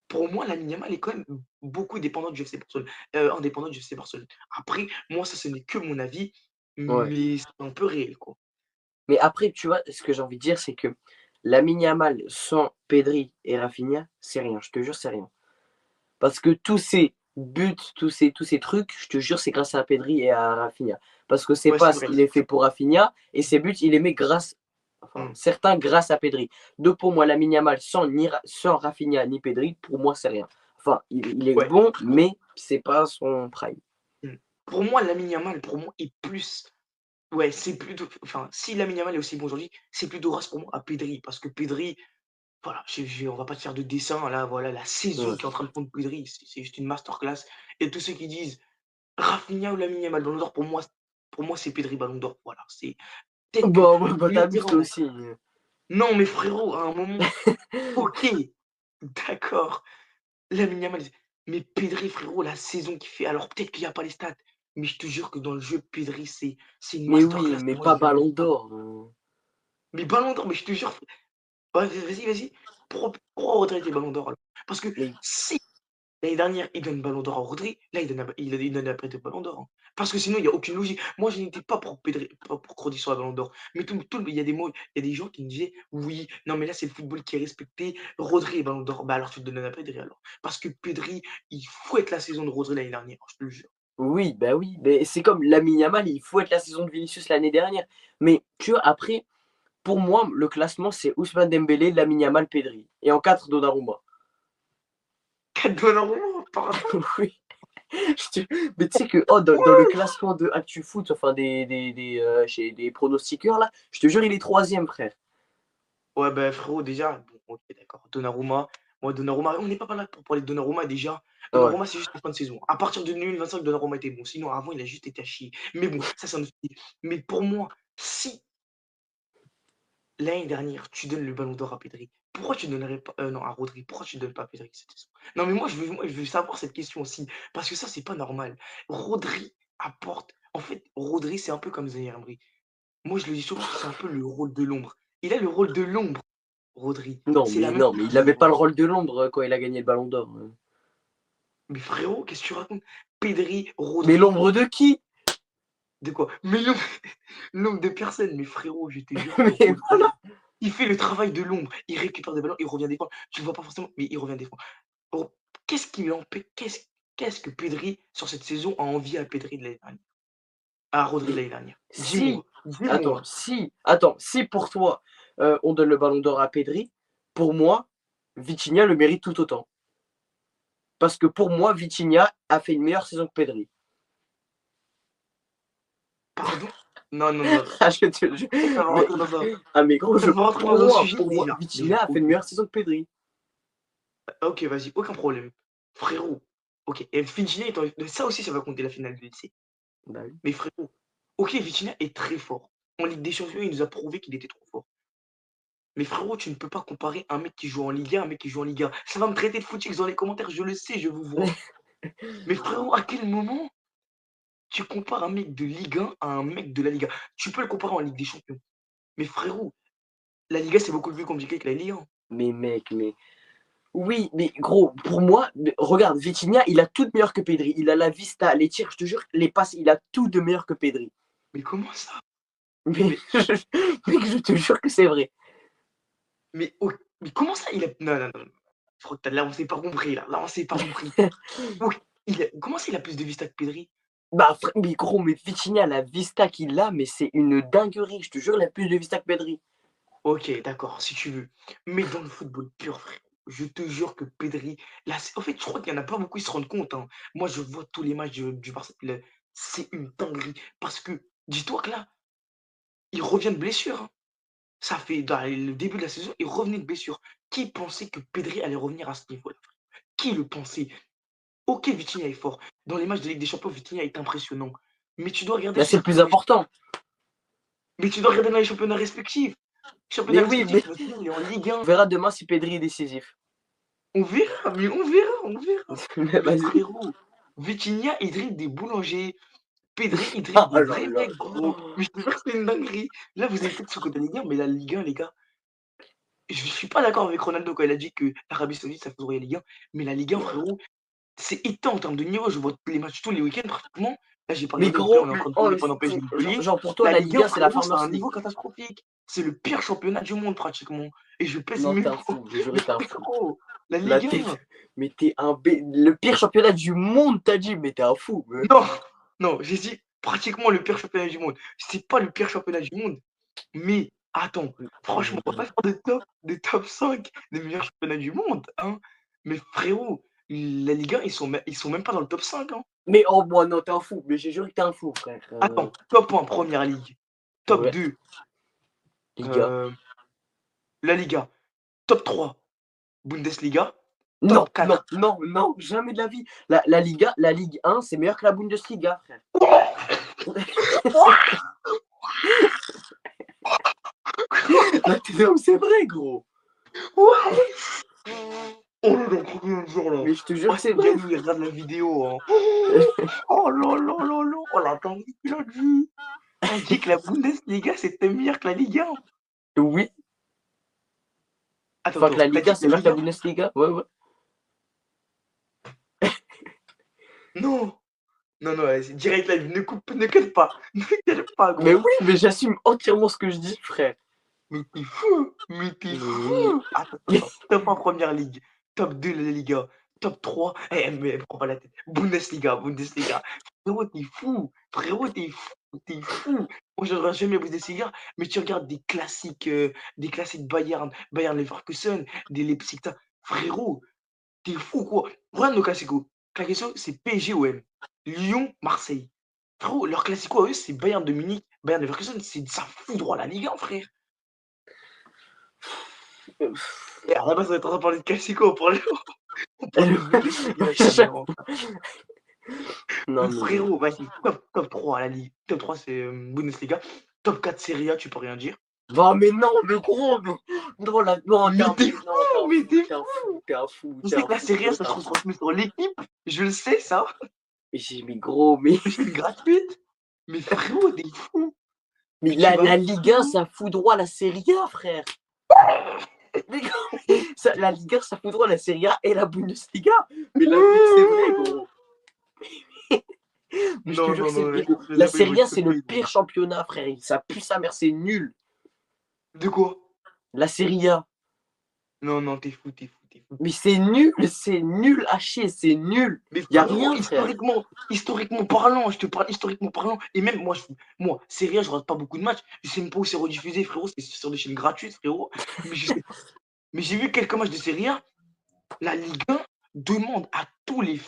Pour moi, Lamine Yamal est quand même beaucoup dépendant du FC Barcelone, indépendant du FC Barcelone. Après, moi, ça, ce n'est que mon avis,
Ouais.
mais c'est un peu réel, quoi.
Mais après, tu vois, ce que j'ai envie de dire, c'est que Lamine Yamal sans Pedri et Raphinha, c'est rien. Je te jure, c'est rien. Parce que tous ces buts, tous ces trucs, je te jure, c'est grâce à Pedri et à Raphinha. Parce que ces
Ouais, c'est
passes,
vrai.
il les fait pour Raphinha et ces buts, il les met grâce, enfin,
Mmh.
certains grâce à Pedri. Donc pour moi, Lamine Yamal sans Raphinha ni Pedri, pour moi, c'est rien. Enfin, il est
Ouais.
bon, mais c'est pas son prime.
Mmh. Pour moi, Lamine Yamal, pour moi, est plus ouais, c'est plutôt enfin, si Lamine Yamal est aussi bon aujourd'hui, c'est plutôt grâce pour moi à Pedri. Parce que Pedri, voilà, on va pas te faire de dessin, là, voilà, la saison
Ouais.
qui est en train de prendre Pedri, c'est juste une masterclass et tous ceux qui disent: «Rafinha ou Lamine Yamal Ballon d'or», pour moi, c'est Pedri Ballon d'or, voilà, c'est peut-être que
Bah, ouais, bah t'abuses toi
littéralement
aussi.
non, mais frérot, à un moment, OK, d'accord, Lamine Yamal, mais Pedri, frérot, la saison qu'il fait, alors peut-être qu'il y a pas les stats, mais je te jure que dans le jeu, Pedri, c'est une
Mais oui,
masterclass et
mais
moi
pas
je l'aime
Ballon
bien.
d'Or.
Mais Ballon d'or, mais je te jure, ouais, vas-y, pourquoi Rodri était Ballon d'or alors? Parce que
Mais
si l'année dernière, il donne Ballon d'or à Rodri, là, il donne après de Ballon d'or, hein. Parce que sinon, il y a aucune logique. Moi, je n'étais pas pour Pedri, pas pour que Rodri soit Ballon d'or, mais il y a des mots, il y a des gens qui me disaient: «Oui, non, mais là, c'est le football qui est respecté, Rodri est Ballon d'or». Bah, alors tu le donnes à Pedri alors. Parce que Pedri, il fouette la saison de Rodri l'année dernière, je te le jure.
oui, bah oui, mais c'est comme Lamine Yamal, il faut être la saison de Vinicius l'année dernière. Mais tu vois, après, pour moi, le classement, c'est Ousmane Dembélé, Lamine Yamal, Pedri. Et en 4 Donnarumma.
4 Donnarumma, pardon?
Oui, mais tu sais que oh, dans le classement de ActuFoot, enfin chez des pronostiqueurs là, je te jure, il est troisième, frère.
Ouais, bah, frérot, déjà, bon, OK, d'accord, Donnarumma, moi, Donnarumma, on n'est pas là pour parler de Donnarumma, déjà.
Ouais.
Donnarumma, c'est juste en fin de saison. À partir de 2025, Donnarumma était bon. Sinon, avant, il a juste été à chier. Mais bon, ça, c'est un autre sujet. Mais pour moi, si l'année dernière, tu donnes le ballon d'or à Pedri, pourquoi tu donnerais pas, non, à Rodri, pourquoi tu donnes pas à Pedri cette saison? Non, mais moi, je veux savoir cette question aussi, parce que ça, c'est pas normal. Rodri apporte, en fait, Rodri, c'est un peu comme Zaïre Emery. Moi, je le dis souvent, c'est un peu le rôle de l'ombre. Il a le rôle de l'ombre, Rodri. C'est la même
Non, mais
chose
il
que
avait pas le
Rodri.
rôle de l'ombre quand il a gagné le Ballon d'Or.
Mais frérot, qu'est-ce que tu racontes? Pedri,
Mais
Rodri,
l'ombre de qui?
de quoi? Mais l'ombre de personne, mais frérot, je te jure que
Mais
Rodri, il fait le travail de l'ombre. Il récupère des ballons, il revient défendre. Tu le vois pas forcément, mais il revient défendre. Oh, qu'est-ce qui l'empêche? Qu'est-ce que Pedri, sur cette saison, a envié à Pedri de l'année dernière? À Rodri de
mais
l'année dernière?
si,
Dis-moi, dis-moi.
si pour toi, on donne le Ballon d'Or à Pedri, pour moi, Vitinha le mérite tout autant. Parce que pour moi, Vitinha a fait une meilleure saison que Pedri.
Pardon? Non, non, non, non.
Ah, je te jure.
Ça va
Mais,
rentrer dans un,
mais gros,
ça va rentrer dans un sujet
pour moi,
déjà. Déjà,
Vitinha a fait
OK.
une meilleure saison que Pedri.
OK, vas-y, aucun problème. Frérot, OK, et Vitinha est en ça aussi, ça va compter la finale de LC.
Bah oui.
Mais frérot, OK, Vitinha est très fort. En Ligue des Champions, il nous a prouvé qu'il était trop fort. Mais frérot, tu ne peux pas comparer un mec qui joue en Ligue 1 à un mec qui joue en Ligue 1. Ça va me traiter de footix dans les commentaires, je le sais, je vous vois. Mais frérot, à quel moment tu compares un mec de Ligue 1 à un mec de la Liga? Tu peux le comparer en Ligue des Champions. Mais frérot, la Liga, c'est beaucoup plus compliqué que la Ligue 1.
Mais mec, mais oui, mais gros, pour moi, regarde, Vitinha, il a tout de meilleur que Pedri. Il a la vista, les tirs, je te jure, les passes, il a tout de meilleur que Pedri.
Mais comment ça?
Mais,
Mais,
mec, je te jure que c'est vrai.
mais comment ça il a. Non, non, non. Là, on s'est pas compris, là. Là, on s'est pas compris. Oui, comment ça, il a plus de vista que Pedri?
Bah, mais gros, mais Vitinha, la vista qu'il a, mais c'est une dinguerie. Je te jure, il a plus de vista que Pedri.
Ok, d'accord, si tu veux. Mais dans le football pur, frère, je te jure que Pedri, là, en fait, je crois qu'il n'y en a pas beaucoup qui se rendent compte, hein. Moi, je vois tous les matchs du Barça, c'est une dinguerie. Parce que, dis-toi que là, il revient de blessure, hein. Ça fait, dans le début de la saison, il revenait de blessure. Qui pensait que Pedri allait revenir à ce niveau-là? Qui le pensait? Ok, Vitinha est fort. Dans les matchs de Ligue des Champions, Vitinha est impressionnant. Mais tu dois regarder
Bah,
sur
c'est le plus
certains.
important.
Mais tu dois regarder dans les championnats respectifs.
Mais
Championnat
oui,
respectif,
mais
Vitinha, il est en Ligue 1.
on verra demain si Pedri est décisif.
On verra, mais on verra, on verra.
Mais
Mais
vas-y.
frérot, Vitinha, il dribble des boulangers. Pedri, il dribble
Ah
des
là
vrais
là.
mecs, gros. Mais je te jure que c'est une dinguerie. Là, vous avez peut-être sous-côté la Ligue 1, mais la Ligue 1, les gars, je suis pas d'accord avec Ronaldo quand il a dit que l'Arabie Saoudite, ça faudrait la Ligue 1. Mais la Ligue 1, frérot, c'est éteint en termes de niveau. Je vois tous les matchs tous les week-ends pratiquement. Là, j'ai pas
Mais
regardé parce que là,
gros,
on est en train de
oh,
parler pendant PSG Montpellier.
genre pour toi,
La
la
Ligue
Ligue
1,
1, c'est la
frérot, c'est
Farmers
un
League.
niveau catastrophique. C'est le pire championnat du monde pratiquement. Et je pèse
Non,
mes
t'es un
mots.
fou, je jure,
Mais
t'es un fou.
frérot, la
Là,
Ligue 1.
mais t'es le pire championnat du monde, t'as dit, mais t'es un fou.
Non, non, j'ai dit pratiquement le pire championnat du monde. C'est pas le pire championnat du monde, mais attends, franchement, on va pas faire de top 5 des meilleurs championnats du monde, hein. Mais frérot, la Ligue 1, ils sont même pas dans le top 5, hein.
Mais oh, moi, non, t'es un fou. Mais j'ai juré que t'es un fou, frère.
Attends, top 1, Première Ligue. Top
Ouais,
2,
Liga.
euh, La Liga. Top 3, Bundesliga.
Non,
Top
non,
4.
non, non, jamais de la vie. La Liga, la Ligue 1, c'est meilleur que la Bundesliga, frère. Non, c'est vrai, gros.
Ouais. Oh là là, trop bien de dire là.
Mais je te jure
Oh,
que c'est
si
vrai.
Yannou, il regarde la vidéo, hein. Oh là là là là. Oh la dinguerie qu'il a dit. T'as dit que la Bundesliga, c'était meilleur que la Ligue 1.
Oui,
Attends,
enfin que
attends,
la
t'as dit
Liga,
que
c'est
la
meilleur que la
Liga.
Bundesliga. Ouais, ouais.
Non, non, non, vas-y, direct live, ne cut pas. Ne cut pas,
Mais
gros.
oui, mais j'assume entièrement ce que je dis, frère.
Mais t'es fou, mais t'es
Mais,
fou. Attends, attends. Top 1 Première Ligue, top 2 la Liga, top 3. Mais prends pas la tête. Bundesliga, Bundesliga. Frérot, t'es fou. Frérot, t'es fou. T'es fou. Moi, je ne regarde jamais la Bundesliga, mais tu regardes des classiques Bayern Leverkusen, des Leipzig. Frérot, t'es fou quoi. Regarde nos classicos. Classico, c'est PSG OM. Lyon, Marseille. Frérot, leur classico à eux, c'est Bayern de Munich, Bayern Leverkusen. Ça fout droit la Ligue 1, frère. Et à la base, on est en train de parler de classico pour on parle de Bundesliga carrément.
Non,
Mais
mais.
frérot, vas-y, top 3 à la Ligue. Top 3, c'est Bundesliga. Top 4, Serie A, tu peux rien dire.
Bon, mais non, mais gros, mais. Non, non, t'es
Mais
un
t'es
fou, non, t'es
fou,
un
mais
fou,
t'es
t'es un
fou.
fou, t'es un fou,
Tu
t'es
sais
un
que la
fou, je
Serie A,
jure,
ça
t'es
se
un fou.
retransmet sur l'équipe. Je le sais, ça.
Mais j'ai mis gros, mais.
Mais c'est gratuite. Mais frérot, t'es fou.
Mais
Mais tu vas
la
où,
Ligue 1,
frérot?
ça fout droit à la Serie A, frère. Mais la Ligue 1, ça fout droit à la Serie A et la Bundesliga. Mais la vie, c'est vrai, gros. Mais je te
Non,
jure que
non,
c'est
non,
vrai.
les
La
amis, ils vont
Serie A,
être
c'est le
choqués, gros.
pire championnat, frère. Ça pue sa mère, c'est nul.
De quoi?
La Serie A.
Non, non, t'es fou, t'es fou, t'es fou.
Mais c'est nul à chier, c'est nul.
Mais
Y a
frérot,
rien, frère.
historiquement parlant, je te parle historiquement parlant, et même moi, Serie A, je regarde pas beaucoup de matchs, je sais même pas où c'est rediffusé, frérot, c'est sur des chaînes gratuites, frérot, mais je sais pas. Mais j'ai vu quelques matchs de Serie A, la Ligue 1 demande à tous les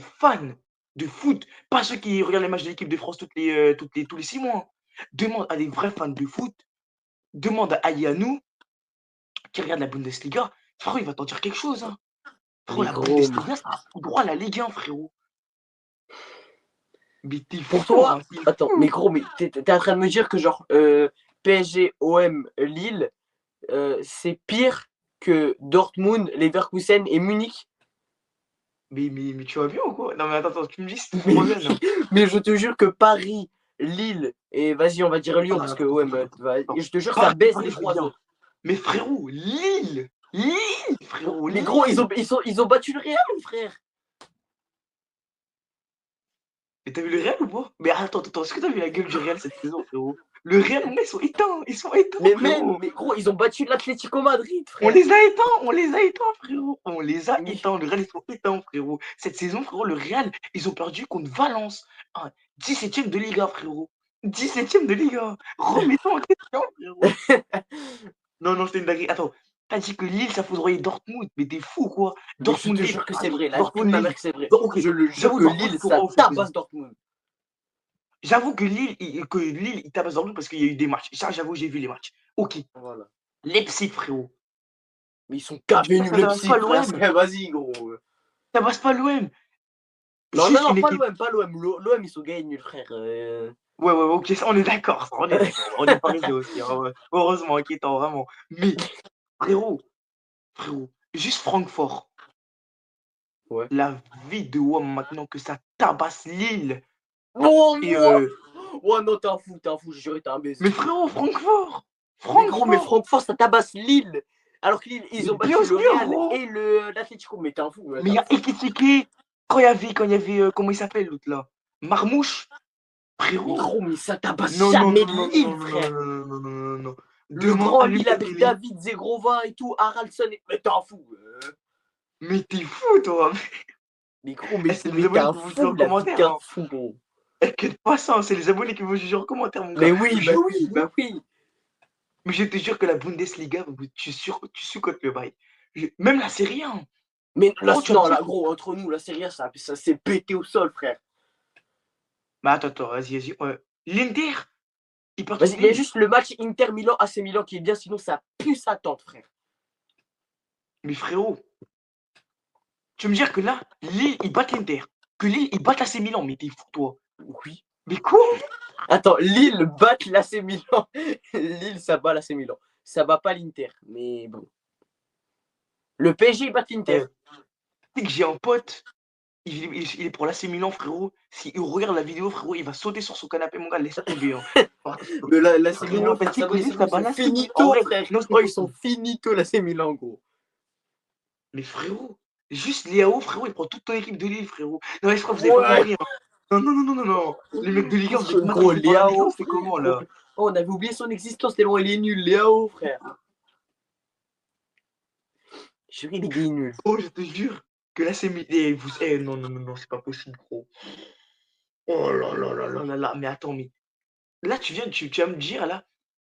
fans de foot, pas ceux qui regardent les matchs de l'équipe de France tous les 6 mois, hein, demande à des vrais fans de foot, demande à Yanou, qui regarde la Bundesliga, frérot, il va t'en dire quelque chose, hein. Frérot,
Mais
la
gros, mais
Bundesliga, ça a tout droit à la Ligue 1, frérot. Mais t'es
pour
fou,
toi,
hein, t'es
attends, mais
fou.
gros, mais t'es en train de me dire que genre PSG, OM, Lille, c'est pire que Dortmund, Leverkusen et Munich.
Mais tu vas bien ou quoi? Non, mais attends, tu me dis si t'es
Mais,
trop jeune, hein.
mais je te jure que Paris, Lille et vas-y, on va dire Lyon parce que ouais, mais,
Attends.
je te jure, ça
Paris,
baisse
Paris,
les
c'est
trois
bien.
autres.
Mais frérot, Lille, frérot,
Mais gros,
Lille.
ils ont battu le Real, frère.
Mais t'as vu le Real ou pas? Mais attends, est-ce que t'as vu la gueule du Real cette saison, frérot? Le Real, moi, ils sont éteints, frérot.
Mais gros, ils ont battu l'Atlético Madrid,
On
frère.
les a éteints, on les a éteints, frérot. On les a
Mais,
éteints. Le Real, ils sont éteints, frérot. Cette saison, frérot, le Real, ils ont perdu contre Valence. 17ème de Liga, frérot. 17ème de Liga. Remets-toi en question, frérot. Non, non, c'était une dinguerie. Attends, t'as dit que Lille, ça foudroyait Dortmund. Mais t'es fou, quoi.
mais je te
Dortmund-Lille.
jure que c'est
Allez,
vrai, la vie de ma
Dortmund-Lille.
mère que c'est vrai.
Ok,
Je le jure
j'avoue,
que
Dortmund,
Lille,
ils sont
ça
pas ouf cette saison.
tabasse Dortmund.
J'avoue que Lille, il tabasse Dortmund parce qu'il y a eu des matchs. Ça, j'avoue, j'ai vu les matchs. Ok.
Voilà.
Leipzig, frérot.
Mais ils sont
J'espère que
cavenus
ça tabasse
Leipzig,
pas
frère.
l'OM.
Vas-y, gros.
Tabasse pas l'OM.
Non, non,
Juste
non,
une
pas
équipe.
l'OM, pas l'OM. L'OM, ils sont gagnés nuls, frère.
Ouais, ouais, ouais, ok, ça, on est d'accord, on est d'accord. On est parisien aussi, hein, ouais. Heureusement, inquiétant, vraiment. Mais, frérot, juste Francfort,
Ouais.
la vie de WOM maintenant que ça tabasse Lille.
Oh,
Et,
ouais, non, t'es un fou, j'ai juré, t'es un
mais
baiser.
frérot, Francfort,
Mais gros, mais
Francfort,
Francfort, ça tabasse Lille. Alors que Lille, ils
mais
ont
bien
battu le
sûr,
Real
gros.
et l'Atlético. Mais t'es un fou,
Mais
t'es
il y
un
a
fou.
Ekitike, quand il y avait, comment il s'appelle l'autre là? Marmouche,
Mais
frérot.
gros, mais ça tabasse
Non, non,
jamais
non, non,
Lille,
non, non,
frère.
non, non, non, non, non, non.
Le
Demain,
grand
allume
Lille
ta
avec
télé.
David, Zegrova et tout, Haraldson. Mais t'es un fou.
Mais t'es fou, toi.
Mais gros,
C'est les
mais t'es
abonnés
un
qui vont juger
fou,
en
la vie
commentaire,
d'un
hein.
fou, gros.
Inquiète pas ça, c'est les abonnés qui vont juger en commentaire, mon gars.
Mais oui, bah
Je te
oui,
jure,
bah oui.
mais je te jure que la Bundesliga, tu sous-cotes le bail. Même la Serie A, hein.
Mais là,
Gros, tu vas me
non,
dire.
là, gros, entre nous, la Serie A, ça s'est pété au sol, frère.
Bah attends, vas-y. Ouais. L'Inter, ils perdent
Vas-y,
contre
il y a
Lille.
juste le match Inter-Milan, AC Milan qui est bien, sinon ça pue sa tante, frère.
Mais frérot, tu veux me dire que là, Lille, ils battent l'Inter. Que Lille, ils battent l'AC Milan. Mais t'es fou, toi.
Oui.
Mais quoi?
Attends, Lille bat l'AC Milan. Lille, ça bat l'AC Milan. Ça bat pas l'Inter, mais bon. Le PSG, il bat l'Inter.
Eh, tu sais que j'ai un pote, il est pour l'AC Milan, frérot. S'il regarde la vidéo, frérot, il va sauter sur son canapé, mon gars, laisse tomber, hein.
Mais l'AC
Vraiment,
Milan,
tu
frère,
sais
ça
que
va,
Lille,
c'est bon,
ça
ils
bat
sont
l'AC Milan. En
finito,
vrai,
frère.
non, c'est
Oh, ils sont
possible.
finito, l'AC Milan, gros.
Mais frérot, juste Léao, frérot, il prend toute ton équipe de Lille, frérot. Non, mais je crois que vous avez pas
Ouais.
compris, hein. Non, non, non, non, non, non. Les mecs de Ligue 1, vous êtes
Gros,
matrixés par la Ligue 1,
Léao,
c'est
frère.
comment, là?
Oh, on avait oublié son existence tellement il est nul, Léao, frère. Chérie, il est nul.
Oh, je te jure que là, c'est... non, non, non, non, c'est pas possible, gros. Oh là là là là là là. Mais attends, mais là, tu vas me dire, là,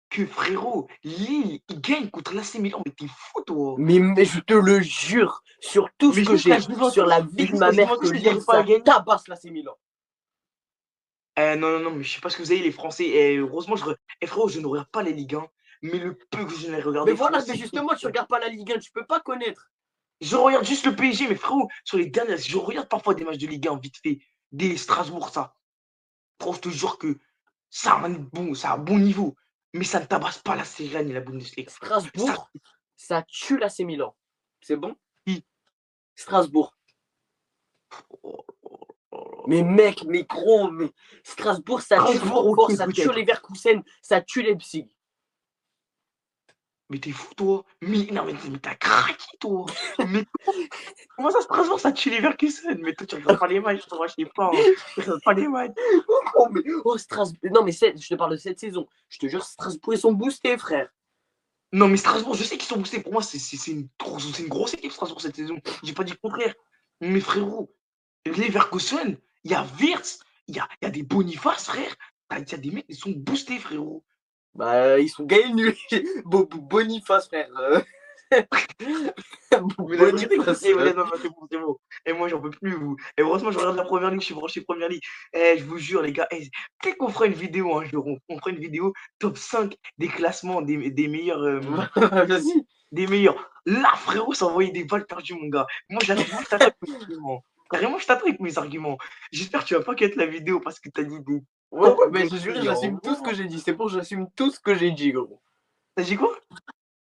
que frérot, Lille, il gagne contre l'AC Milan. Mais t'es fou, toi.
Mais je te le jure, sur tout ce
Mais
que
jusqu'à
j'ai, sur la
Juventus, mais
vie de ma
jusqu'à
mère, que
Juventus, ils
Lille,
n'arrivent pas à
ça
gagner.
tabasse l'AC Milan.
Non, non, non, mais je sais pas ce que vous avez, les Français. Et heureusement, frérot, je ne regarde pas les Ligue 1. Mais le peu que je n'ai
Mais
regardé, frérot,
voilà, mais
c'est
justement, tu
éclatant.
regardes pas la Ligue 1, tu peux pas connaître.
Je regarde juste le PSG, mais frérot, sur les dernières, je regarde parfois des matchs de Ligue 1 vite fait, des Strasbourg, ça. Frérot, je te jure que ça a un bon niveau, mais ça ne tabasse pas la Serie A ni la Bundesliga, frérot. Ça,
Strasbourg, ça tue l'AC Milan. C'est bon?
qui-
Strasbourg.
oh, oh, oh,
Mais
oh.
mec, mais gros, mais Strasbourg, ça tue
Strasbourg,
Francfort,
ok,
ça tue
peut-être.
Leverkusen, ça tue Leipzig.
Mais t'es fou, toi. Mais non, mais t'as craqué, toi. Mais comment ça, Strasbourg, ça tue les Leverkusen? Mais toi, tu regardes pas les matchs, toi, je sais pas, hein. Tu regardes pas les matchs.
Oh, mais, oh, Strasbourg. Non, mais je te parle de cette saison. Je te jure, Strasbourg, ils sont boostés, frère.
Non, mais Strasbourg, je sais qu'ils sont boostés. Pour moi, c'est une grosse équipe, Strasbourg, cette saison. J'ai pas dit le contraire. Mais frérot, Leverkusen, il y a Wirtz, il y a des Boniface, frère. Il y a des mecs qui sont boostés, frérot.
Bah, ils sont gagnés nuls. Boniface, frère.
Mais la vérité,
Boniface.
eh, ouais, non, non, c'est bon, c'est bon. Et moi, j'en peux plus, vous. Et heureusement, je regarde la première ligue, je suis branché première ligue. Je vous jure, les gars, peut-être qu'on fera une vidéo un jour. On fera une vidéo top 5 des classements des meilleurs.
Vas-y.
Des meilleurs. Là, frérot, ça envoyait des balles perdues, mon gars. Moi, je t'attends avec mes arguments. Carrément, je t'attends avec mes arguments. J'espère que tu vas pas quitter la vidéo parce que t'as dit des
Ouais,
top
ouais, mais je jure,
dingueries,
j'assume tout ce que j'ai dit. C'est bon, j'assume tout ce que j'ai dit, gros.
T'as dit quoi?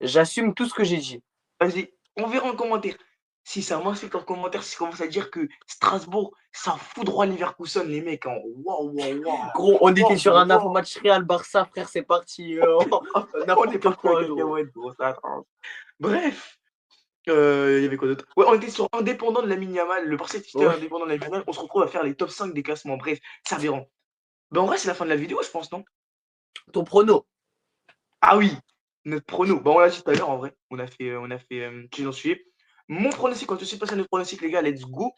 J'assume tout ce que j'ai dit.
Vas-y, on verra en commentaire. Si ça m'insulte en commentaire, si ça commence à dire que Strasbourg, ça foudroie Leverkusen, les mecs, hein. Waouh, waouh, waouh.
Gros, on était
Waouh,
sur
waouh,
un
waouh.
avant-match Real-Barça, frère, c'est parti
On est
n'importe
parti en
quoi, gros.
cacahuète, gros, ça attend. Bref, il y avait quoi d'autre? Ouais, on était sur indépendant de Lamine Yamal, le Barça était
Ouais,
indépendant de Lamine Yamal, on se retrouve à faire les top 5 des classements. Bref, c'est aberrant. Ben, en vrai, c'est la fin de la vidéo, je pense, non?
ton prono.
Ah oui, notre prono. Bah, on l'a dit tout à l'heure, en vrai. On a fait qui j'en suis. Mon pronostic, quand je suis passé à notre pronostic, les gars, let's go.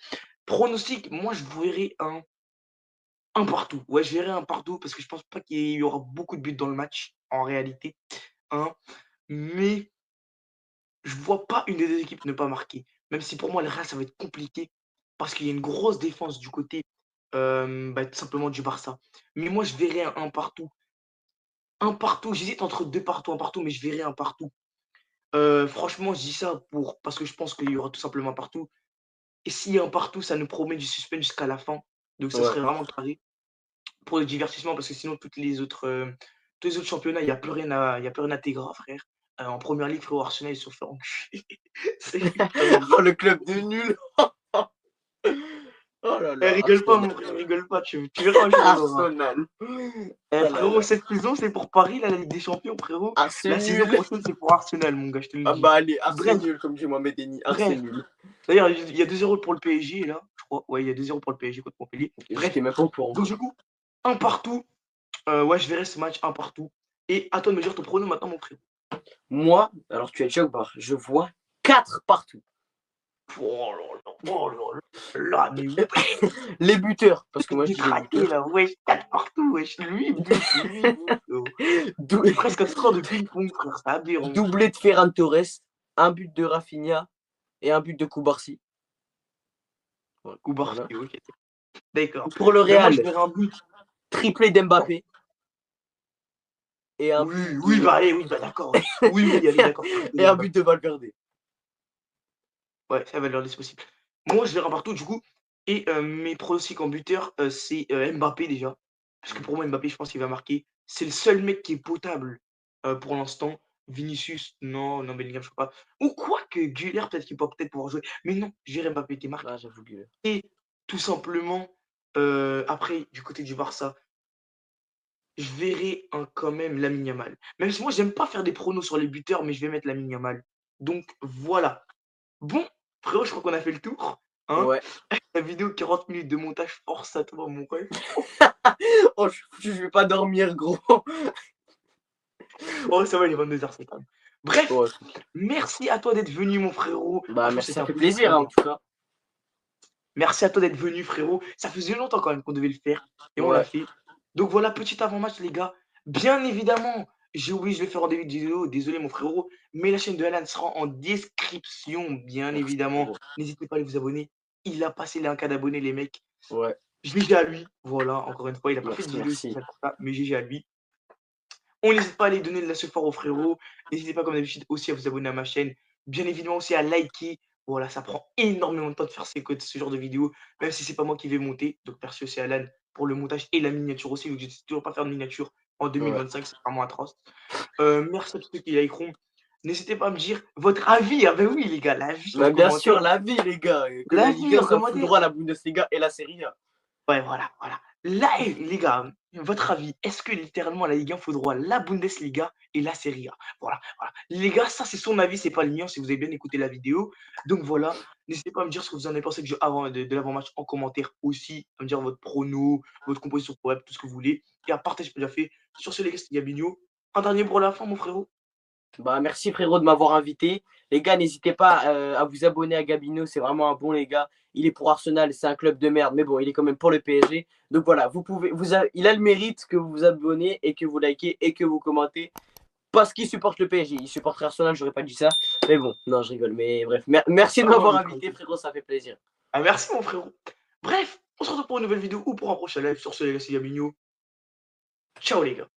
Pronostic, moi, je verrais un partout. Ouais, je verrais un partout parce que je pense pas qu'il y aura beaucoup de buts dans le match, en réalité. Hein. Mais je vois pas une des deux équipes ne pas marquer. Même si pour moi, le Real, ça va être compliqué parce qu'il y a une grosse défense du côté bah, tout simplement du Barça. Mais moi, je verrais un partout. Un partout. J'hésite entre deux partout, un partout, mais je verrais un partout. Franchement, je dis ça parce que je pense qu'il y aura tout simplement un partout. Et s'il y a un partout, ça nous promet du suspense jusqu'à la fin. Donc ça
Ouais.
serait vraiment carré pour le divertissement parce que sinon tous les autres championnats, il y a plus rien à Tégra, frère. En première ligue, frérot, Arsenal, ils se sont fait enculer. C'est comme
Oh, le club de nul. Oh là là,
rigole pas,
Arsenal.
mon frère, rigole pas, tu verras un jour, on aura.
Arsenal. Oh là
Frérot,
là.
cette saison, c'est pour Paris, là, la Ligue des Champions, frérot. La saison
Arsenal.
prochaine, c'est pour Arsenal, mon gars, je te le
Ah
dis.
bah allez,
Bref,
Arsenal, comme dit Mohamed Denis.
bref.
Arsenal.
D'ailleurs, il y a 2-0 pour le PSG, là, je crois. Ouais, il y a 2-0 pour le PSG contre Montpellier.
J'étais
Bref,
même pas au courant.
donc du coup, un partout. Ouais, je verrai ce match un partout. Et à toi de me dire ton pronom maintenant, mon frère.
Moi, alors tu es Jogbar, je vois 4 partout.
Oh là là, mais ouais,
Les buteurs, parce que moi je dis les
détraqué
buteurs.
là, wesh, 4 partout, wesh, 8 buts, 8 buts, frérot.
Dou-
C'est presque un score de ping-pong, frère, c'est aberrant.
Doublé de Ferran Torres, un but de Rafinha et un but de Koubarsi. Voilà.
Koubarski, ok. D'accord.
Pour le
Ben moi, je
Real,
verrai un but.
triplé d'Mbappé et un
Oui,
but
oui,
de
bah allez, oui, bah d'accord. Oui, oui, allez, d'accord.
et un but de Valverde.
Ouais, ça va leur laisser possible. Moi, je verrai un partout, du coup. Et mes pronostics en buteur, c'est Mbappé déjà. Parce que pour moi, Mbappé, je pense qu'il va marquer. C'est le seul mec qui est potable pour l'instant. Vinicius, non, non, Bellingham, je sais pas. Ou quoi que Güler, peut-être qu'il peut peut-être pouvoir jouer. Mais non, je dirais Mbappé qui marque.
Ah, j'avoue que.
Et tout simplement, après, du côté du Barça, je verrai quand même Lamine Yamal. Même si moi, j'aime pas faire des pronos sur les buteurs, mais je vais mettre Lamine Yamal. Donc voilà. Bon, frérot, je crois qu'on a fait le tour. Hein.
Ouais.
La vidéo 40 minutes de montage, force à toi, mon ref.
Oh, je vais pas dormir, gros.
Oh, ça va, il est 22h, c'est calme. Bref,
Ouais.
merci à toi d'être venu, mon frérot.
Bah,
Franchement,
merci,
c'était
ça
un
fait
plaisir
plaisir, hein, en tout cas.
Merci à toi d'être venu, frérot. Ça faisait longtemps quand même qu'on devait le faire et on l'a
Ouais.
fait. Donc voilà, petit avant-match, les gars. Bien évidemment, j'ai oublié, je vais le faire en début de vidéo. Désolé, mon frérot. Mais la chaîne de Alan sera en description, bien
Merci,
évidemment.
frérot.
N'hésitez pas à aller vous abonner. Il a passé les 1K d'abonnés, les mecs.
Ouais.
GG à lui. Voilà, encore une fois, il n'a pas fait de
Merci,
vidéo
merci.
spéciale pour ça, mais GG à lui. On n'hésite pas à aller donner de la support aux frérots. N'hésitez pas, comme d'habitude, aussi à vous abonner à ma chaîne. Bien évidemment, aussi à liker. Voilà, ça prend énormément de temps de faire ce genre de vidéo, même si c'est pas moi qui vais monter. Donc, merci aussi à Alan pour le montage et la miniature aussi, vu que je ne sais toujours pas faire de miniature en
Ouais.
2025, c'est vraiment atroce. Merci à tous ceux qui likeront. N'hésitez pas à me dire votre avis. Ah ben oui, les gars, l'avis en
Bah, bien sûr,
commentaire.
la vie, les gars. Que la Ligue
L'avis
1,
en
ça fout
commentaire.
droit à la Bundesliga et la Serie A.
Ouais, voilà, voilà. Là, les gars, votre avis, est-ce que littéralement la Ligue 1 faudra la Bundesliga et la Serie A? Voilà, voilà. Les gars, ça c'est son avis, c'est pas le mien si vous avez bien écouté la vidéo. Donc voilà, n'hésitez pas à me dire ce que vous en avez pensé de l'avant-match en commentaire aussi, à me dire votre prono, votre composition web, tout ce que vous voulez. Et à partager ce que j'ai fait. Sur ce, les gars, c'était Gabigno. Un dernier pour la fin, mon frérot.
Bah, merci frérot de m'avoir invité. Les gars, n'hésitez pas à vous abonner à Gabino, c'est vraiment un bon les gars. Il est pour Arsenal, c'est un club de merde, mais bon, il est quand même pour le PSG. Donc voilà, il a le mérite que vous vous abonnez et que vous likez et que vous commentez parce qu'il supporte le PSG. Il supporte Arsenal, j'aurais pas dit ça. Mais bon, non, je rigole. Mais bref, merci de
Ah non,
m'avoir
mais
invité
tranquille.
frérot, ça fait plaisir.
Ah, merci, mon frérot. Bref, on se retrouve pour une nouvelle vidéo ou pour un prochain live sur ce, les gars, c'est Gabigno. Ciao, les gars.